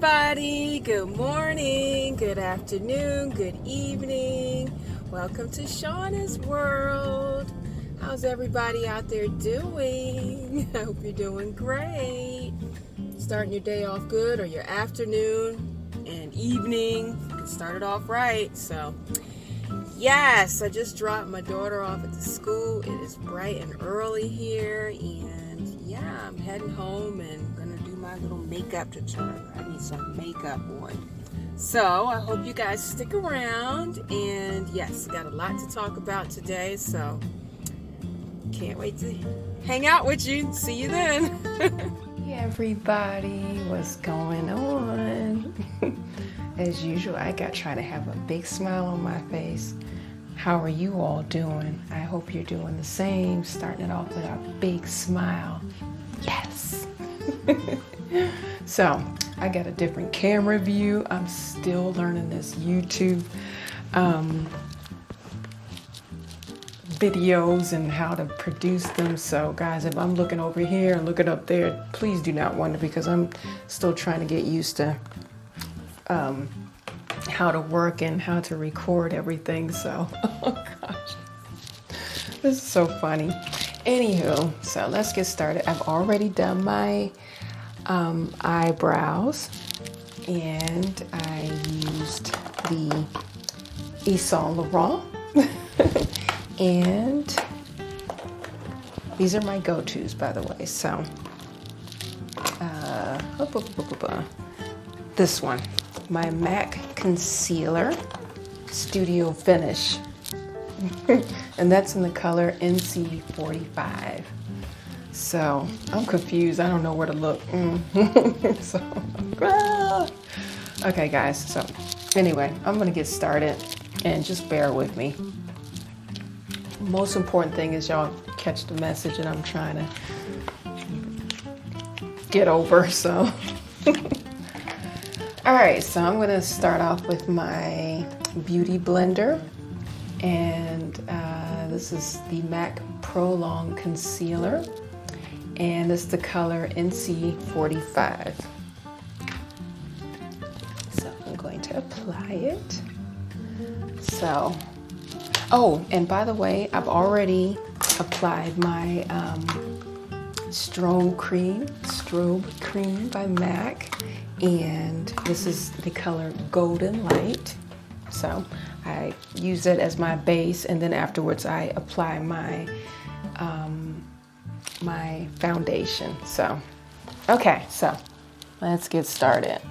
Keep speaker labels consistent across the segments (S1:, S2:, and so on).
S1: everybody. Good morning, good afternoon, good evening. Welcome to Shauna's World. How's everybody out there doing? I hope you're doing great. Starting your day off good, or your afternoon and evening. You can start it off right. So, yes, I just dropped my daughter off at the school. It is bright and early here, and yeah, I'm heading home and gonna do my little makeup tutorial. I need some makeup on. So I hope you guys stick around, and yes, got a lot to talk about today, so can't wait to hang out with you. See you then.
S2: Hey everybody, what's going on? As usual, I got trying to have a big smile on my face. How are you all doing? I hope you're doing the same, starting it off with a big smile. Yes. So, I got a different camera view. I'm still learning this YouTube videos and how to produce them. So guys, if I'm looking over here and looking up there, please do not wonder, because I'm still trying to get used to how to work and how to record everything. So, oh gosh, this is so funny. Anywho, so let's get started. I've already done my eyebrows, and I used the Saint Laurent. And these are my go-tos, by the way. So, this one, my MAC Concealer Studio Finish. And that's in the color NC45. So, I'm confused. I don't know where to look. Okay, guys. So, anyway, I'm going to get started, and just bear with me. Most important thing is y'all catch the message that I'm trying to get over. So, all right, so I'm gonna start off with my beauty blender, and this is the MAC Prolong Concealer, and it's the color NC45. So I'm going to apply it. So, oh, and by the way, I've already applied my strobe cream by MAC, and this is the color Golden Light. So I use it as my base, and then afterwards I apply my my foundation. So, okay, so let's get started.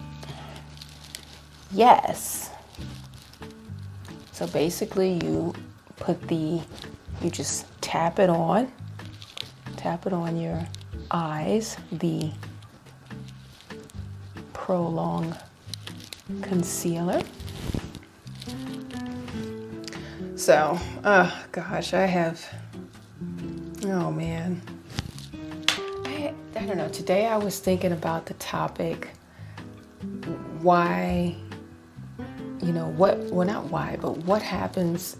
S2: Yes. So basically you just tap it on your eyes, the Prolong Concealer. So, oh gosh, oh man. I don't know, today I was thinking about the topic, why, not why, but what happens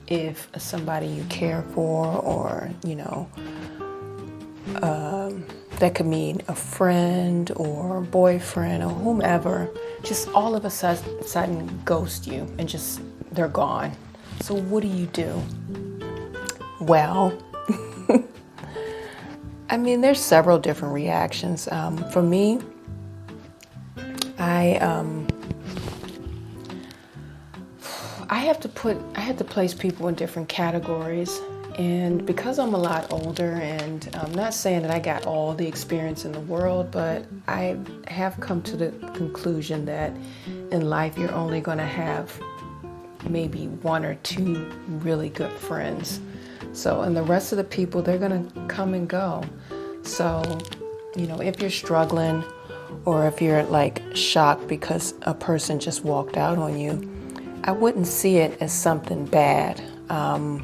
S2: if somebody you care for, or, that could mean a friend or boyfriend or whomever, just all of a sudden ghost you and just, they're gone. So what do you do? Well, I mean, there's several different reactions. For me, I have to place people in different categories, and because I'm a lot older, and I'm not saying that I got all the experience in the world, but I have come to the conclusion that in life you're only going to have maybe one or two really good friends. So, and the rest of the people, they're going to come and go. So, if you're struggling, or if you're like shocked because a person just walked out on you, I wouldn't see it as something bad,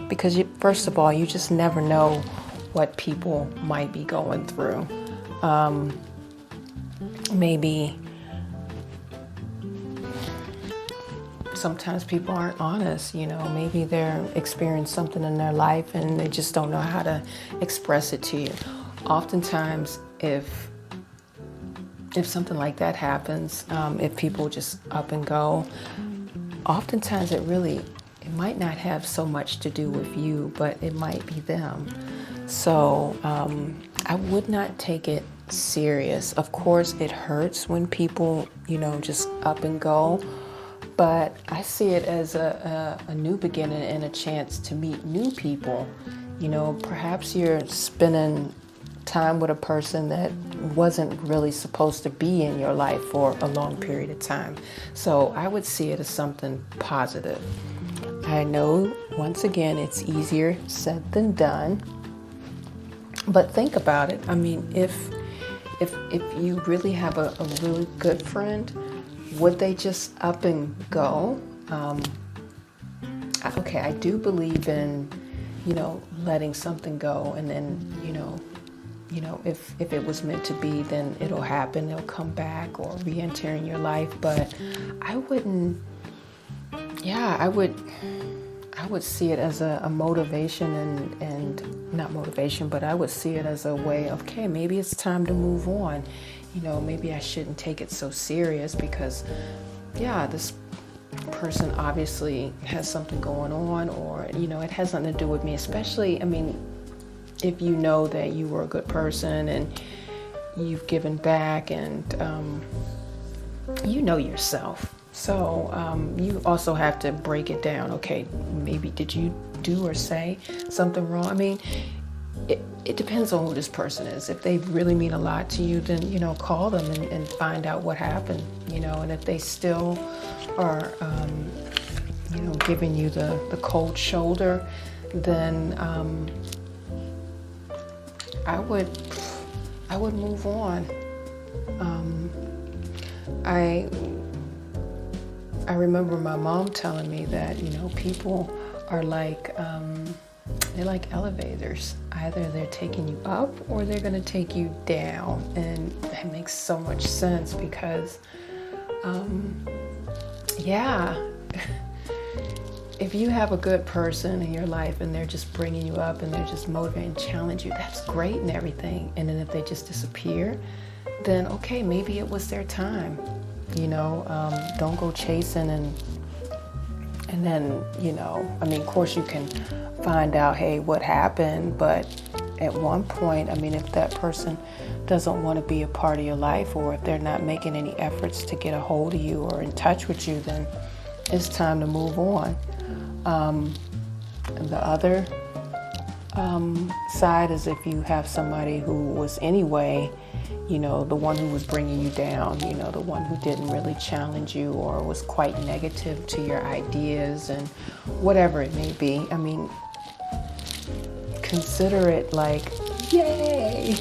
S2: because first of all, you just never know what people might be going through. Maybe sometimes people aren't honest, maybe they're experiencing something in their life and they just don't know how to express it to you. Oftentimes, if if something like that happens, if people just up and go, oftentimes it might not have so much to do with you, but it might be them. So I would not take it serious. Of course, it hurts when people, just up and go, but I see it as a new beginning and a chance to meet new people. Perhaps you're spending time with a person that wasn't really supposed to be in your life for a long period of time. So I would see it as something positive. I know, once again, it's easier said than done, but think about it. I mean, if you really have a really good friend, would they just up and go? Okay, I do believe in, letting something go, and then, if it was meant to be, then it'll happen. They'll come back or re-enter in your life. But I wouldn't. Yeah, I would see it as a motivation and not motivation, but I would see it as a way of, okay, maybe it's time to move on. Maybe I shouldn't take it so serious because, this person obviously has something going on, or, it has nothing to do with me, especially, if you know that you were a good person and you've given back and you know yourself. So you also have to break it down. Okay, maybe did you do or say something wrong? It depends on who this person is. If they really mean a lot to you, then, call them and find out what happened, and if they still are, giving you the cold shoulder, then I would move on. I remember my mom telling me that, people are like, they're like elevators. Either they're taking you up or they're going to take you down. And that makes so much sense because, if you have a good person in your life and they're just bringing you up and they're just motivating and challenge you, that's great and everything. And then if they just disappear, then okay, maybe it was their time. Don't go chasing and then, of course you can find out, hey, what happened, but at one point, if that person doesn't want to be a part of your life, or if they're not making any efforts to get a hold of you or in touch with you, then it's time to move on. The other side is if you have somebody who was anyway, the one who was bringing you down, the one who didn't really challenge you or was quite negative to your ideas and whatever it may be. Consider it like, yay,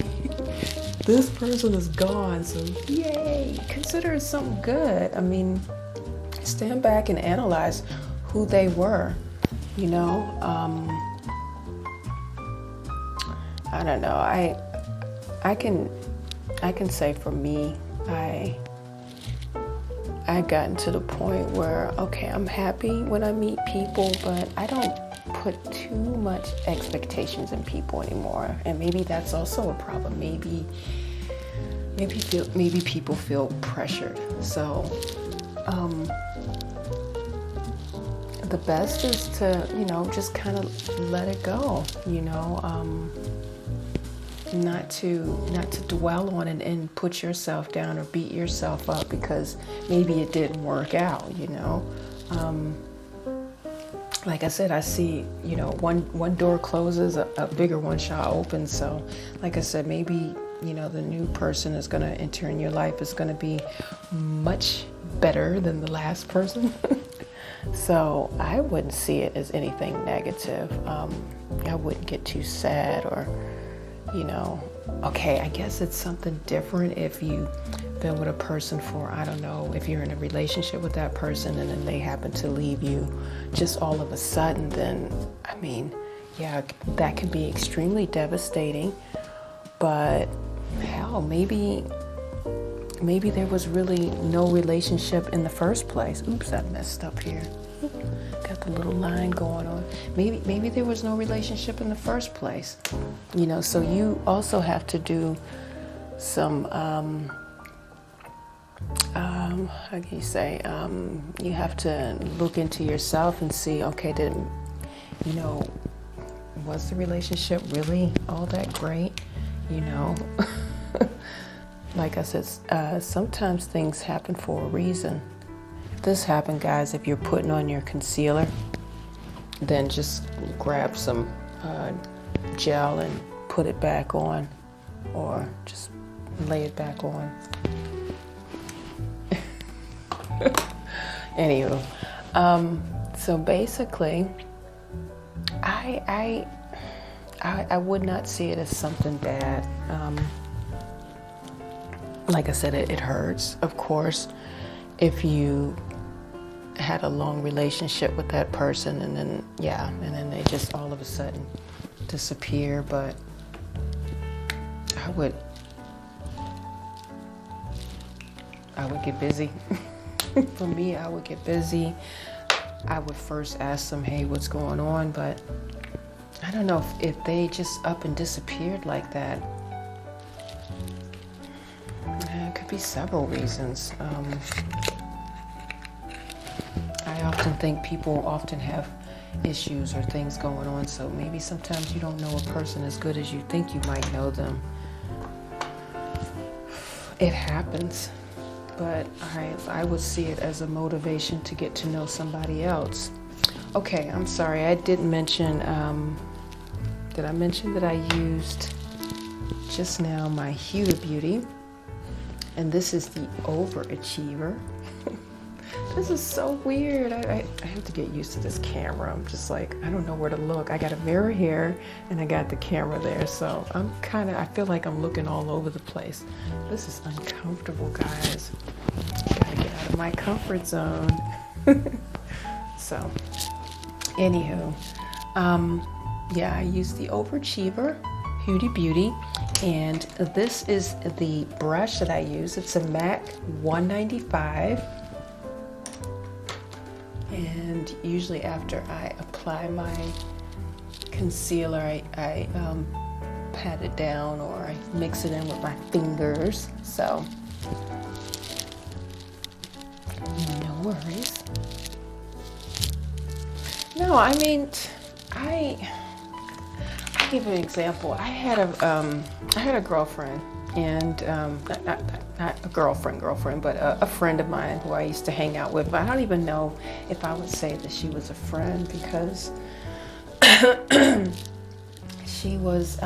S2: this person is gone, so yay. Consider it something good. Stand back and analyze who they were, I don't know. I can say for me, I've gotten to the point where, okay, I'm happy when I meet people, but I don't put too much expectations in people anymore. And maybe that's also a problem. Maybe people feel pressured. So, the best is to, just kind of let it go, not to dwell on it and put yourself down or beat yourself up because maybe it didn't work out, Like I said, I see, one door closes, a bigger one shall open. So, like I said, maybe, the new person is going to enter in your life is going to be much better than the last person. So I wouldn't see it as anything negative. I wouldn't get too sad or, okay, I guess it's something different if you've been with a person for, I don't know, if you're in a relationship with that person and then they happen to leave you just all of a sudden, then, that can be extremely devastating. But hell, maybe there was really no relationship in the first place. Oops, I messed up here. Got the little line going on. Maybe there was no relationship in the first place. So you also have to do some how can you say, you have to look into yourself and see, okay, was the relationship really all that great? Like I said, sometimes things happen for a reason. If this happened, guys, if you're putting on your concealer, then just grab some gel and put it back on, or just lay it back on. Anywho, so basically, I would not see it as something bad. Like I said, it hurts, of course, if you had a long relationship with that person and then they just all of a sudden disappear. But I would get busy. For me, I would get busy. I would first ask them, hey, what's going on? But I don't know if they just up and disappeared like that. It could be several reasons. I often think people often have issues or things going on, so maybe sometimes you don't know a person as good as you think you might know them. It happens, but I would see it as a motivation to get to know somebody else. Okay, I'm sorry, I didn't mention, did I mention that I used just now my Huda Beauty? And this is the Overachiever. This is so weird. I have to get used to this camera. I'm just like, I don't know where to look. I got a mirror here and I got the camera there. So I feel like I'm looking all over the place. This is uncomfortable, guys. Gotta get out of my comfort zone. So, anywho, I use the Overachiever Huda Beauty. And this is the brush that I use. It's a MAC 195. And usually after I apply my concealer, I pat it down or I mix it in with my fingers. So, no worries. No, I mean, I'll give you an example. I had a girlfriend, and not a girlfriend, but a friend of mine who I used to hang out with. But I don't even know if I would say that she was a friend, because she was.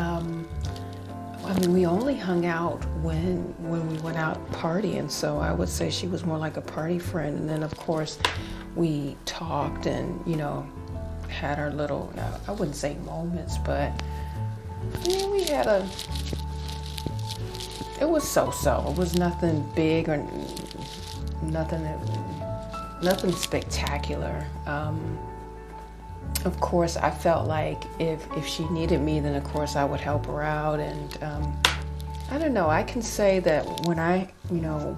S2: We only hung out when we went out partying, so I would say she was more like a party friend. And then of course we talked and had our little, I wouldn't say moments, but we had it was so-so. It was nothing big or nothing spectacular. Of course, I felt like if she needed me, then of course I would help her out. And I don't know, I can say that when I,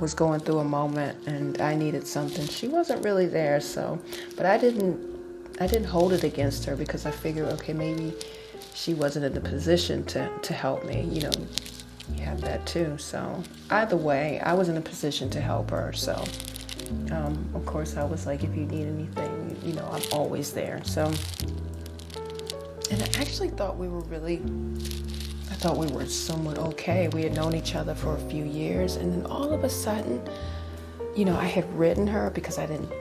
S2: was going through a moment and I needed something, she wasn't really there. So, but I didn't hold it against her, because I figured, okay, maybe she wasn't in the position to help me. You have that too. So either way, I was in a position to help her. So of course I was like, if you need anything, I'm always there. So, and I actually thought we were somewhat okay. We had known each other for a few years, and then all of a sudden, I had written her because I didn't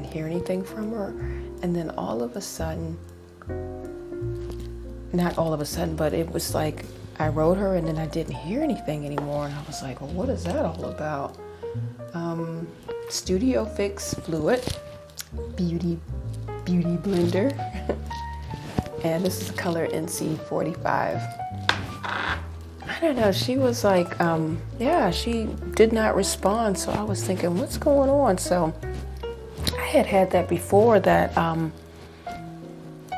S2: hear anything from her. And then all of a sudden, not all of a sudden, but it was like I wrote her and then I didn't hear anything anymore. And I was like, well, what is that all about? Studio Fix Fluid Beauty Blender. And this is the color NC45. I don't know, she was like, she did not respond. So I was thinking, what's going on? So I had that before, that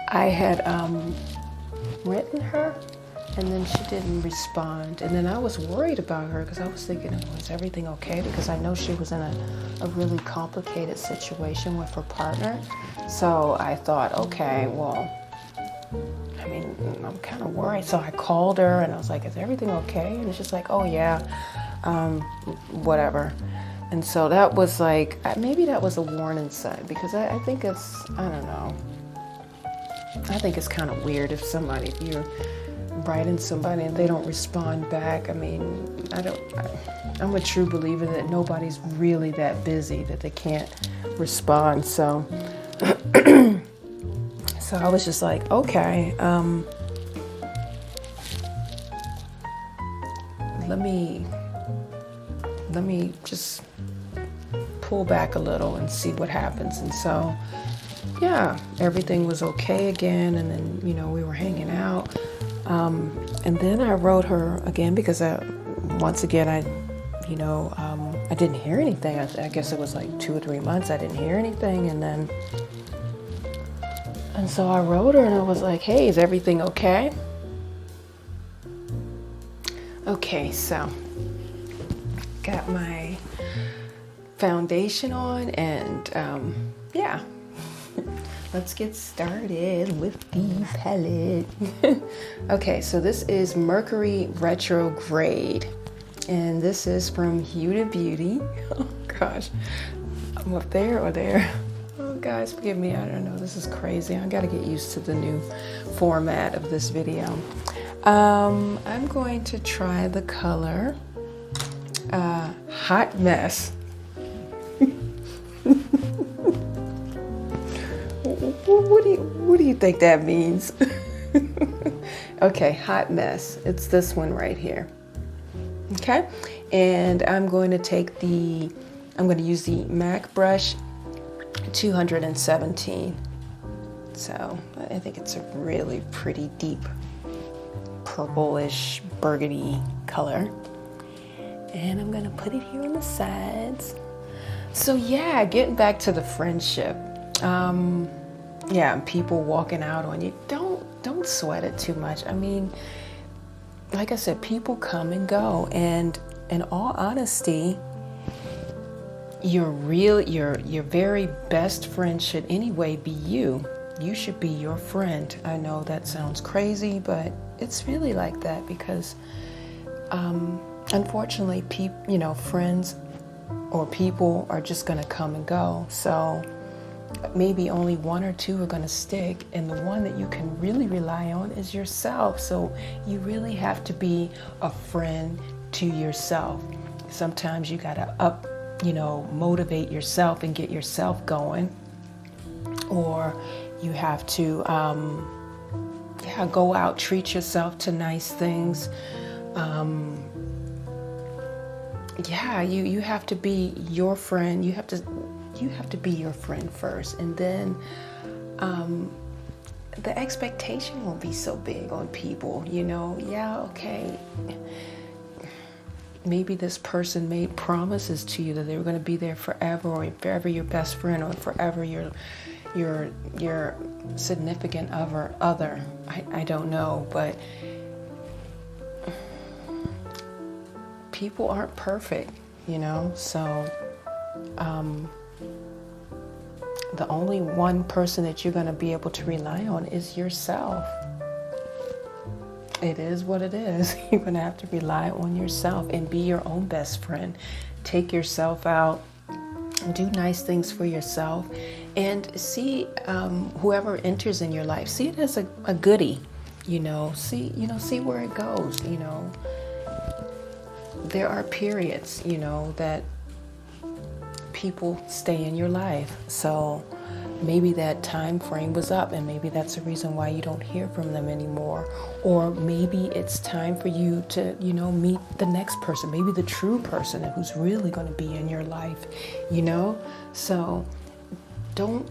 S2: I had written her and then she didn't respond. And then I was worried about her, because I was thinking, was everything okay? Because I know she was in a really complicated situation with her partner. So I thought, okay, well, I'm kind of worried. So I called her and I was like, is everything okay? And it's just like, oh yeah, whatever. And so that was like, maybe that was a warning sign, because I think it's, I don't know. I think it's kind of weird if you're writing somebody and they don't respond back. I mean, I'm a true believer that nobody's really that busy that they can't respond. So, so I was just like, okay, let me just pull back a little and see what happens. And so, yeah, everything was okay again. And then, we were hanging out. And then I wrote her again because once again, I didn't hear anything. I guess it was like 2 or 3 months. I didn't hear anything. And so I wrote her and I was like, hey, is everything okay? Okay, so got my foundation on and yeah. Let's get started with the palette. Okay, so this is Mercury Retrograde. And this is from Huda Beauty. Oh gosh, I'm up there or there. Oh guys, forgive me, I don't know, this is crazy. I gotta get used to the new format of this video. I'm going to try the color Hot Mess. What do you think that means? Okay, Hot Mess. It's this one right here. Okay, and I'm going to use the MAC brush 217. So I think it's a really pretty deep purplish burgundy color. And I'm gonna put it here on the sides. So yeah, getting back to the friendship. Yeah, people walking out on you. Don't sweat it too much. I mean, like I said, people come and go, and in all honesty, your very best friend should anyway be you. You should be your friend. I know that sounds crazy, but it's really like that because unfortunately, friends or people are just going to come and go. So maybe only 1 or 2 are going to stick, and the one that you can really rely on is yourself. So you really have to be a friend to yourself. Sometimes you got to motivate yourself and get yourself going, or you have to go out, treat yourself to nice things. You have to be your friend. You have to be your friend first, and then the expectation won't be so big on people. Okay, maybe this person made promises to you that they were going to be there forever, or forever your best friend, or forever your significant other. I don't know, but people aren't perfect, so the only one person that you're going to be able to rely on is yourself. It is what it is. You're going to have to rely on yourself and be your own best friend. Take yourself out, do nice things for yourself, and see whoever enters in your life, see it as a goodie. See where it goes. There are periods, that people stay in your life. So maybe that time frame was up, and maybe that's the reason why you don't hear from them anymore. Or maybe it's time for you to, meet the next person, maybe the true person who's really going to be in your life, So don't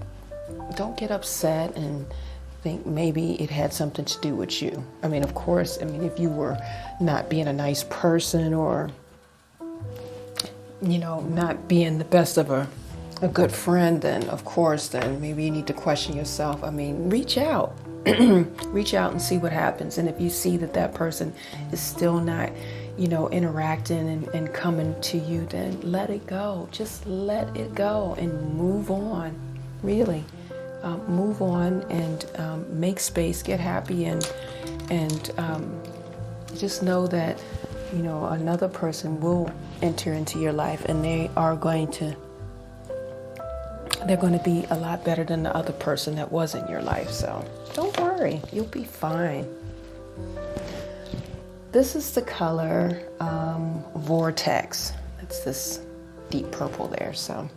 S2: get upset and think maybe it had something to do with you. I mean, of course, if you were not being a nice person, or not being the best of a good friend, then of course, then maybe you need to question yourself. Reach out. Reach out and see what happens. And if you see that person is still not, interacting and coming to you, then let it go. Just let it go and move on. Really. Move on and make space, get happy, and just know that you know, another person will enter into your life, and they're going to be a lot better than the other person that was in your life. So don't worry, you'll be fine. This is the color Vortex. It's this deep purple there. So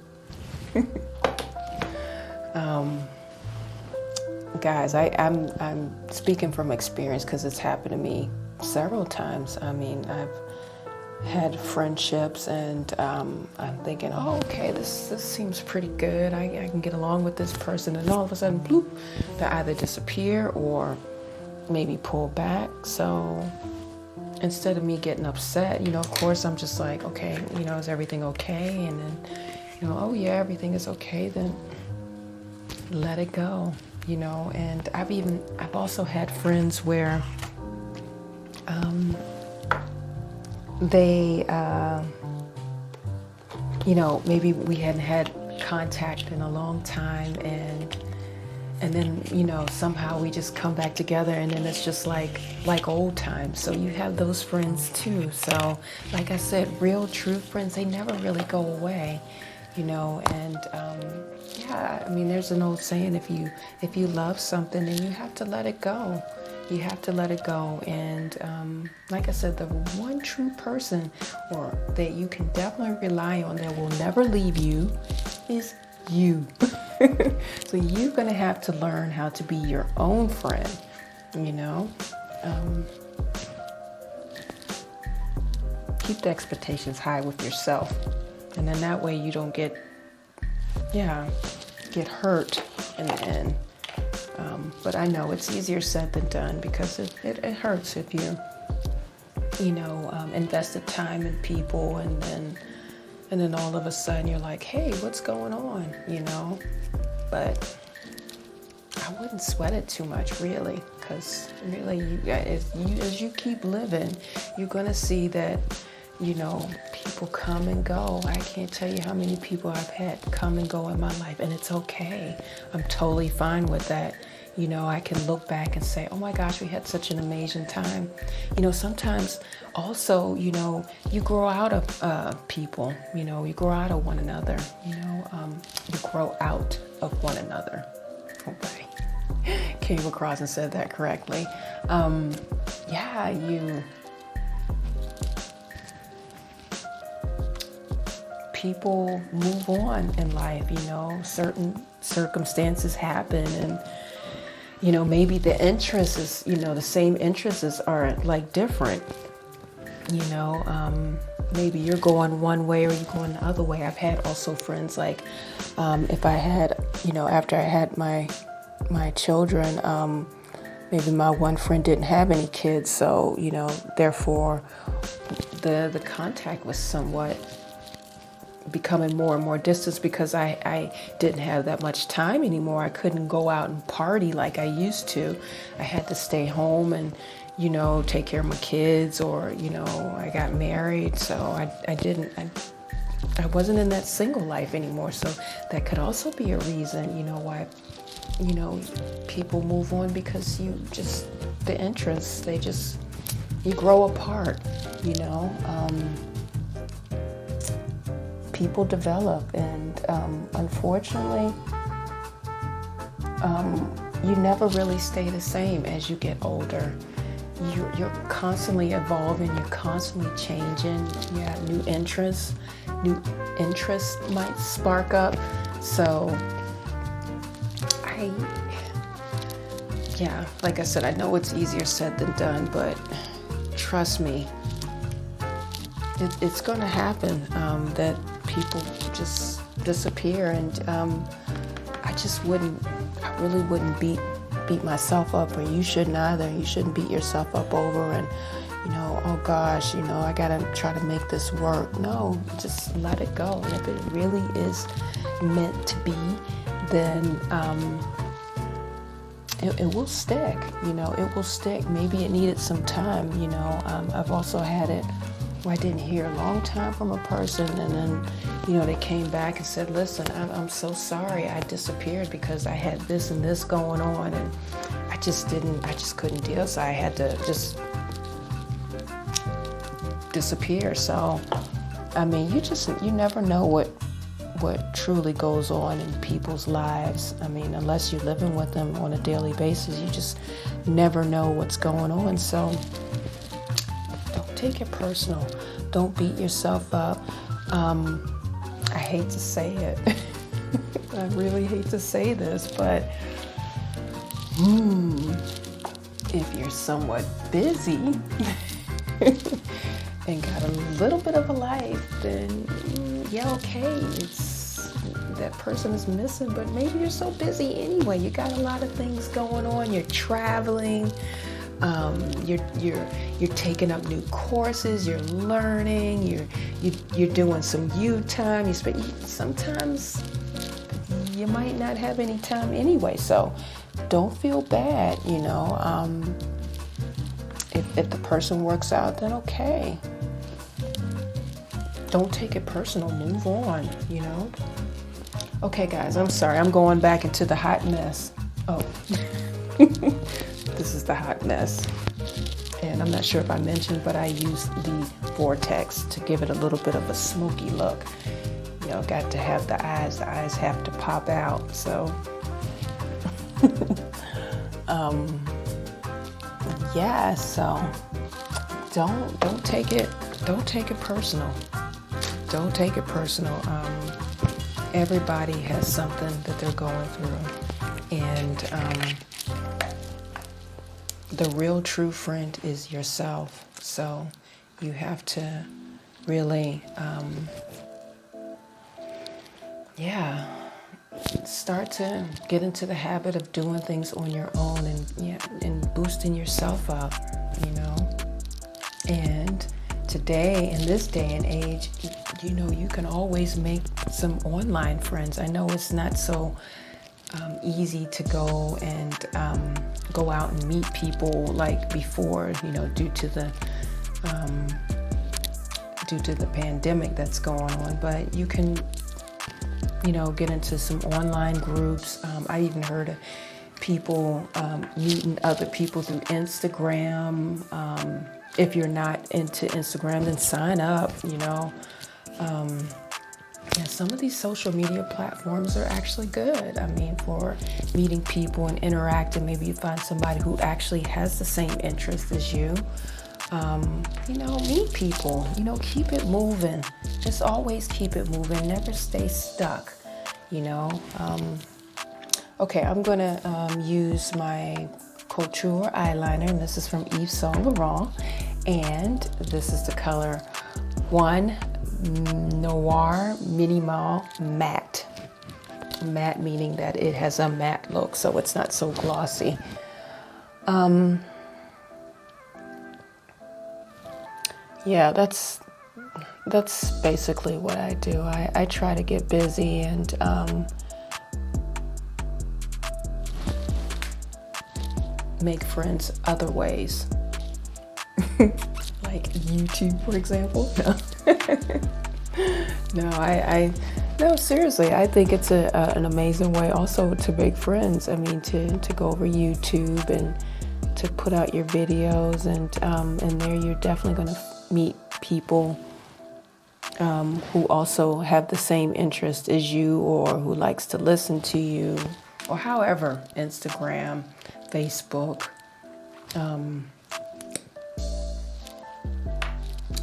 S2: guys, I'm speaking from experience because it's happened to me several times. I mean, I've had friendships, and I'm thinking, oh, okay, this seems pretty good. I can get along with this person, and all of a sudden, bloop, they either disappear or maybe pull back. So instead of me getting upset, you know, of course, I'm just like, okay, you know, is everything okay? And then, you know, oh yeah, everything is okay. Then let it go, you know. And I've also had friends where they, you know, maybe we hadn't had contact in a long time, and then, you know, somehow we just come back together, and then it's just like old times. So you have those friends too. So like I said, real true friends, they never really go away, you know. And yeah, I mean, there's an old saying, if you love something, then you have to let it go. You have to let it go. And like I said, the one true person or that you can definitely rely on that will never leave you is you. So you're going to have to learn how to be your own friend, you know. Keep the expectations high with yourself. And then that way you don't get hurt in the end. But I know it's easier said than done, because it hurts if you invested time in people, and then all of a sudden you're like, hey, what's going on, you know? But I wouldn't sweat it too much, really, because really, as you keep living, you're gonna see that, you know, people come and go. I can't tell you how many people I've had come and go in my life, and it's okay. I'm totally fine with that. You know, I can look back and say, oh my gosh, we had such an amazing time. You know, sometimes also, you know, you grow out of people, you know, you grow out of one another, you know, you grow out of one another. Okay. Came across and said that correctly. People move on in life, you know, certain circumstances happen, and you know, maybe the interests is, you know, the same interests are like different, you know, maybe you're going one way or you're going the other way. I've had also friends like, if I had, you know, after I had my children, maybe my one friend didn't have any kids. So, you know, therefore the contact was somewhat becoming more and more distant, because I didn't have that much time anymore. I couldn't go out and party like I used to. I had to stay home and, you know, take care of my kids, or, you know, I got married. So I wasn't in that single life anymore. So that could also be a reason, you know, why, you know, people move on, because the interests, you grow apart, you know. People develop, and unfortunately, you never really stay the same as you get older. You're constantly evolving, you're constantly changing. You have new interests might spark up. So like I said, I know it's easier said than done, but trust me, it's going to happen, that people just disappear. And I really wouldn't beat myself up, or you shouldn't either. You shouldn't beat yourself up over, and, you know, oh gosh, you know, I gotta try to make this work. No, just let it go. And if it really is meant to be, then it will stick, you know, it will stick. Maybe it needed some time, you know. I've also had it where I didn't hear a long time from a person, and then, you know, they came back and said, listen, I'm so sorry I disappeared because I had this and this going on, and I just couldn't deal. So I had to just disappear. So, I mean, you never know what truly goes on in people's lives. I mean, unless you're living with them on a daily basis, you just never know what's going on. So don't take it personal. Don't beat yourself up. I hate to say it. I really hate to say this, but if you're somewhat busy and got a little bit of a life, then yeah, okay, it's that person is missing, but maybe you're so busy anyway. You got a lot of things going on. You're traveling. You're taking up new courses. You're learning. You're doing some you time. Sometimes you might not have any time anyway. So don't feel bad. If the person works out, then okay. Don't take it personal. Move on. Okay, guys. I'm sorry. I'm going back into the hot mess. Oh. This is the hot mess, and I'm not sure if I mentioned, but I used the Vortex to give it a little bit of a smoky look. Got to have the eyes have to pop out. So yeah, so don't take it personal. Don't take it personal. Everybody has something that they're going through, and the real true friend is yourself. So you have to really, start to get into the habit of doing things on your own and boosting yourself up, And today, in this day and age, you can always make some online friends. I know it's not so easy to go and go out and meet people like before, due to the pandemic that's going on. But you can, get into some online groups. I even heard of people meeting other people through Instagram. If you're not into Instagram, then sign up. Some of these social media platforms are actually good. I mean, for meeting people and interacting. Maybe you find somebody who actually has the same interest as you. Meet people. Keep it moving. Just always keep it moving. Never stay stuck. Okay, I'm gonna use my Couture eyeliner, and this is from Yves Saint Laurent, and this is the color 1 Noir Minimal Matte. Matte meaning that it has a matte look, so it's not so glossy. Yeah, that's basically what I do. I try to get busy and make friends other ways. Like YouTube, for example. No, seriously, I think it's an amazing way also to make friends. I mean, to go over YouTube and to put out your videos, and there you're definitely going to meet people who also have the same interest as you, or who likes to listen to you, or however, Instagram, Facebook,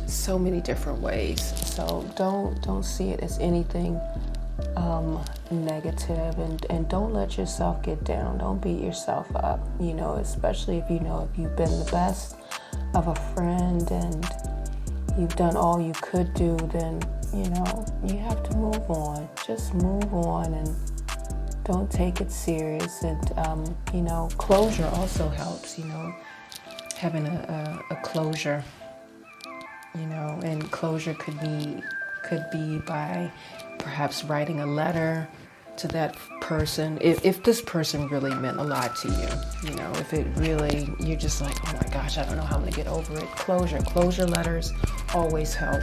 S2: so many different ways. So don't see it as anything negative, and don't let yourself get down. Don't beat yourself up, especially if you've been the best of a friend and you've done all you could do, then you have to move on. Just move on and don't take it serious. And closure also helps, having a closure, and closure could be by perhaps writing a letter to that person, if this person really meant a lot to you, if it really, you're just like, oh my gosh, I don't know how I'm gonna get over it. Closure letters always help.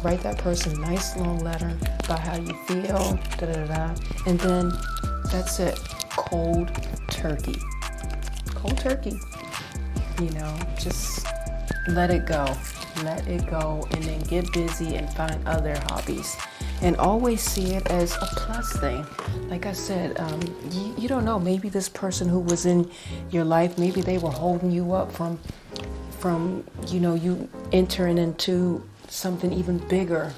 S2: Write that person a nice long letter about how you feel, and then that's it. Cold turkey. Just let it go. Let it go, and then get busy and find other hobbies. And always see it as a plus thing. Like I said, you don't know. Maybe this person who was in your life, maybe they were holding you up from you entering into something even bigger,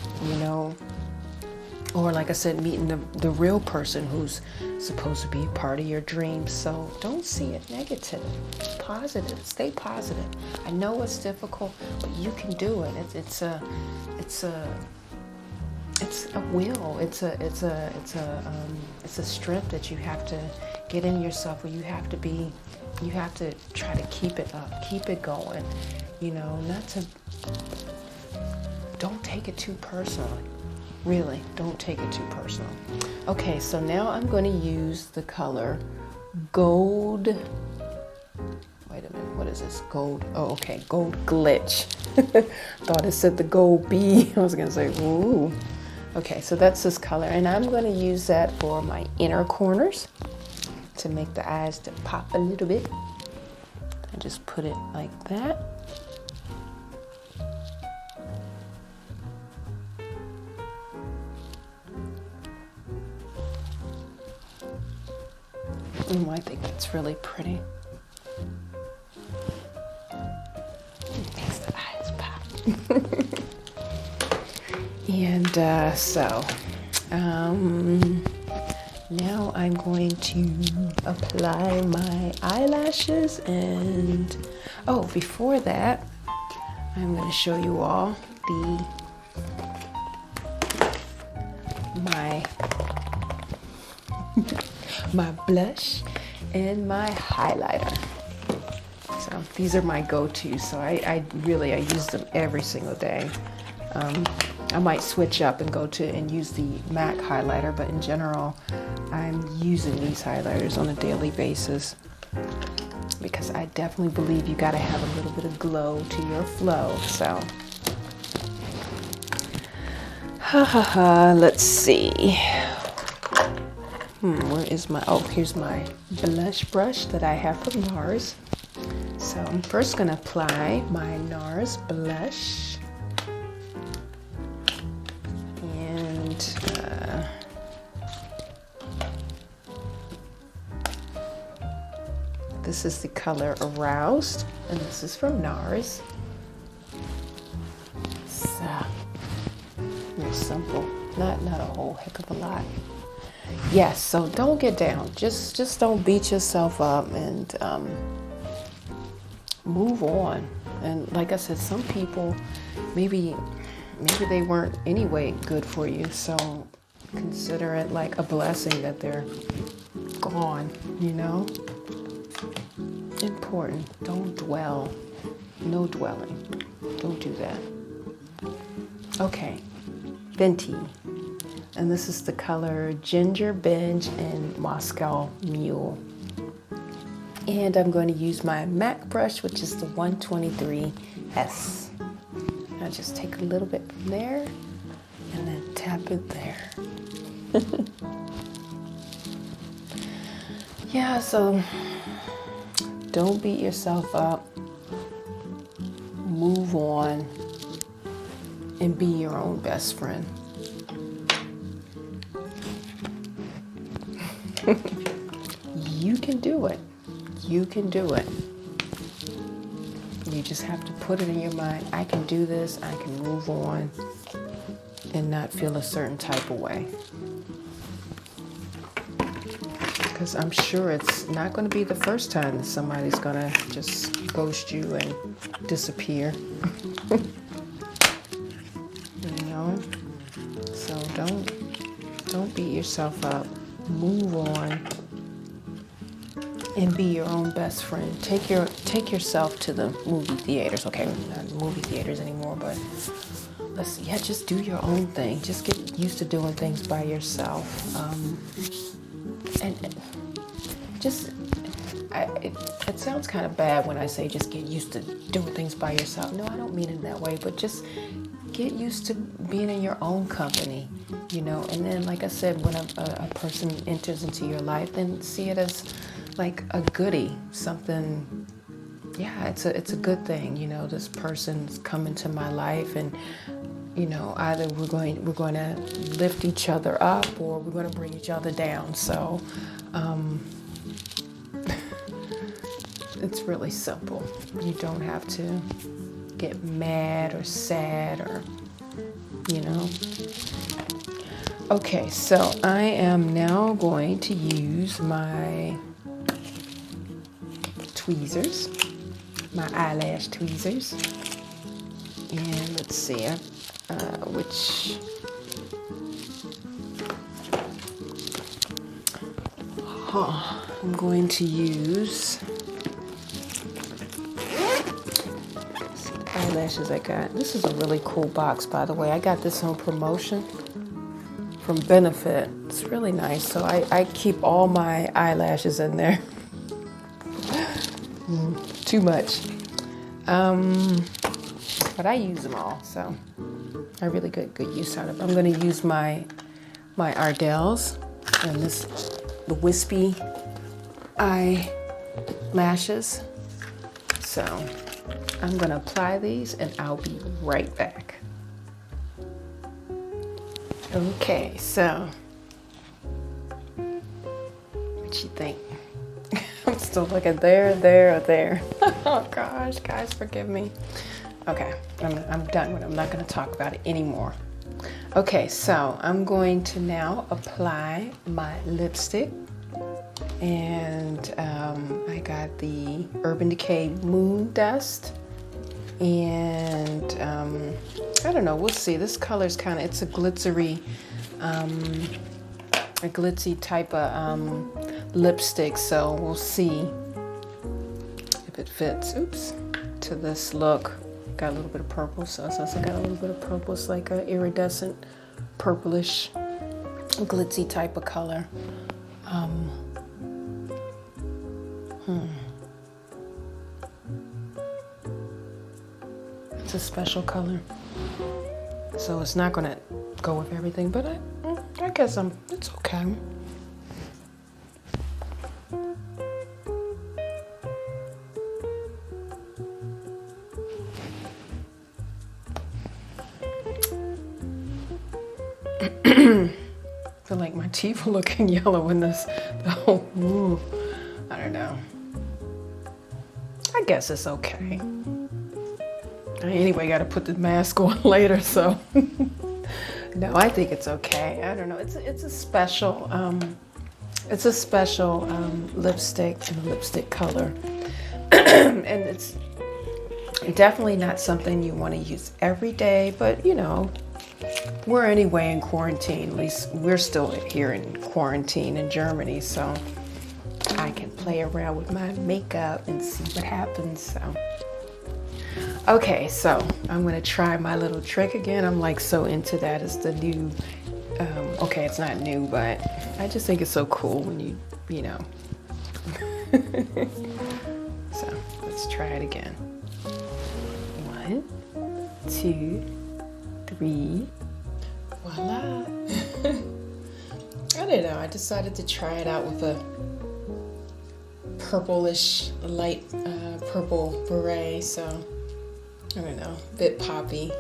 S2: or like I said, meeting the real person who's supposed to be a part of your dreams. So don't see it negative. Positive. Stay positive. I know it's difficult, but you can do it. It's a will. It's a strength that you have to get in yourself, where you have to try to keep it up, keep it going. Don't take it too personally. Really, don't take it too personal. Okay, so now I'm going to use the color Gold. Wait a minute, what is this? Gold. Oh, okay, Gold Glitch. Thought it said the gold bee. I was going to say, ooh. Okay, so that's this color, and I'm going to use that for my inner corners to make the eyes to pop a little bit. I just put it like that. Oh, I think that's really pretty. Makes the eyes pop. And now I'm going to apply my eyelashes, and before that, I'm going to show you all my blush and my highlighter. So these are my go-tos. So I use them every single day. I might switch up and and use the MAC highlighter, but in general, I'm using these highlighters on a daily basis because I definitely believe you got to have a little bit of glow to your flow. So, let's see. Where is here's my blush brush that I have from Nars. So I'm first going to apply my Nars Blush. And this is the color Aroused, and this is from Nars. So, real simple. Not a whole heck of a lot. Yes, so don't get down. Just don't beat yourself up, and move on. And like I said, some people maybe they weren't anyway good for you, so consider it like a blessing that they're gone. Important. Don't dwell. No dwelling. Don't do that. Okay, Venti. And this is the color Ginger Binge and Moscow Mule. And I'm going to use my MAC brush, which is the 123S. I'll just take a little bit from there and then tap it there. Yeah, so don't beat yourself up. Move on and be your own best friend. You can do it. You can do it. You just have to put it in your mind. I can do this. I can move on and not feel a certain type of way. Because I'm sure it's not going to be the first time that somebody's going to just ghost you and disappear. So don't beat yourself up. Move on and be your own best friend. Take yourself to the movie theaters. Okay, not movie theaters anymore, but just do your own thing. Just get used to doing things by yourself. It sounds kind of bad when I say just get used to doing things by yourself. No, I don't mean it that way, but just get used to being in your own company, and then, like I said, when a person enters into your life, then see it as like a goodie, something yeah, it's a good thing, you know, this person's come into my life, and you know, either we're going to lift each other up, or we're going to bring each other down. So it's really simple. You don't have to get mad or sad, or you know. Okay, so I am now going to use my tweezers, my eyelash tweezers, and let's see which I'm going to use eyelashes I got. This is a really cool box, by the way. I got this on promotion from Benefit. It's really nice. So I keep all my eyelashes in there. Too much. But I use them all, so I really get good use out of it. I'm going to use my Ardell's and the wispy eyelashes. So I'm going to apply these, and I'll be right back. Okay, so what you think? I'm still looking there. Oh gosh, guys, forgive me. Okay, I'm done with it. I'm not going to talk about it anymore. Okay, so I'm going to now apply my lipstick, and I got the Urban Decay Moon Dust, and I don't know, we'll see. This color's kind of, it's a glitzy type of lipstick, so we'll see if it fits. Oops, to this look. Got a little bit of purple, so I got a little bit of purple. It's like a iridescent, purplish, glitzy type of color. It's a special color, so it's not gonna go with everything, but I guess it's okay. I feel like my teeth are looking yellow in this. I don't know. I guess it's okay. Anyway, got to put the mask on later, so no, I think it's okay. I don't know. It's a special lipstick and a lipstick color, and it's definitely not something you want to use every day. But you know, we're anyway in quarantine. At least we're still here in quarantine in Germany, so I can play around with my makeup and see what happens. So. Okay, so I'm gonna try my little trick again. I'm like so into that. It's the new, okay, it's not new, but I just think it's so cool when you know. So let's try it again. 1, 2, 3. Voila. I don't know, I decided to try it out with a purplish, light purple beret, so I don't know, a bit poppy.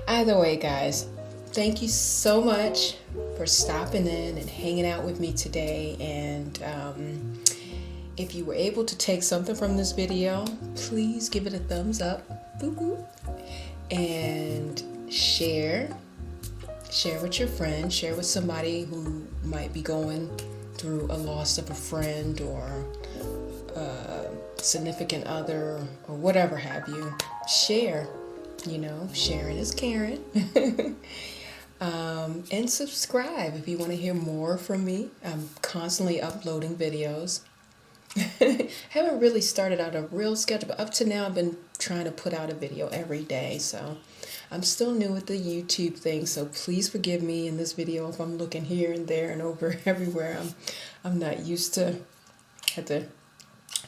S2: Either way, guys, thank you so much for stopping in and hanging out with me today. And if you were able to take something from this video, please give it a thumbs up. Boop, boop. And share with your friends, share with somebody who might be going through a loss of a friend or significant other or whatever have you. Share, you know, sharing is caring. And subscribe if you want to hear more from me. I'm constantly uploading videos. Haven't really started out a real schedule, but up to now I've been trying to put out a video every day, so I'm still new with the YouTube thing, so please forgive me in this video if I'm looking here and there and over everywhere. I'm not used to, had to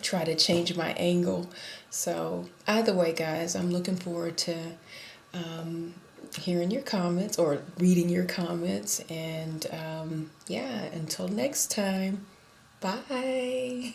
S2: try to change my angle. So either way, guys, I'm looking forward to hearing your comments or reading your comments, and yeah, until next time, bye.